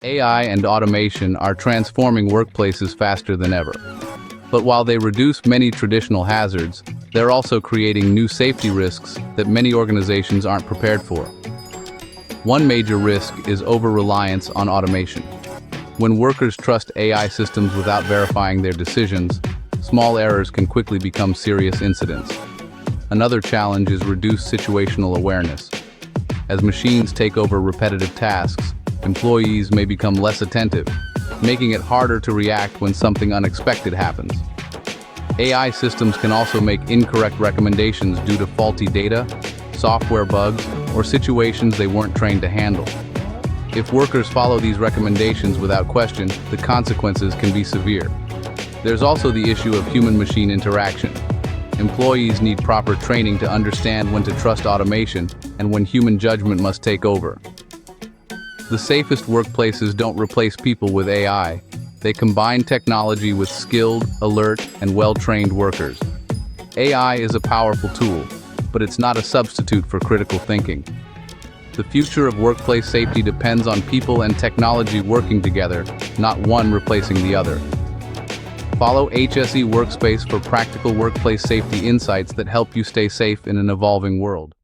AI and automation are transforming workplaces faster than ever. But while they reduce many traditional hazards, they're also creating new safety risks that many organizations aren't prepared for. One major risk is over-reliance on automation. When workers trust AI systems without verifying their decisions, small errors can quickly become serious incidents. Another challenge is reduced situational awareness. As machines take over repetitive tasks, employees may become less attentive, making it harder to react when something unexpected happens. AI systems can also make incorrect recommendations due to faulty data, software bugs, or situations they weren't trained to handle. If workers follow these recommendations without question, the consequences can be severe. There's also the issue of human-machine interaction. Employees need proper training to understand when to trust automation and when human judgment must take over. The safest workplaces don't replace people with AI. They combine technology with skilled, alert, and well-trained workers. AI is a powerful tool, but it's not a substitute for critical thinking. The future of workplace safety depends on people and technology working together, not one replacing the other. Follow HSE Workspace for practical workplace safety insights that help you stay safe in an evolving world.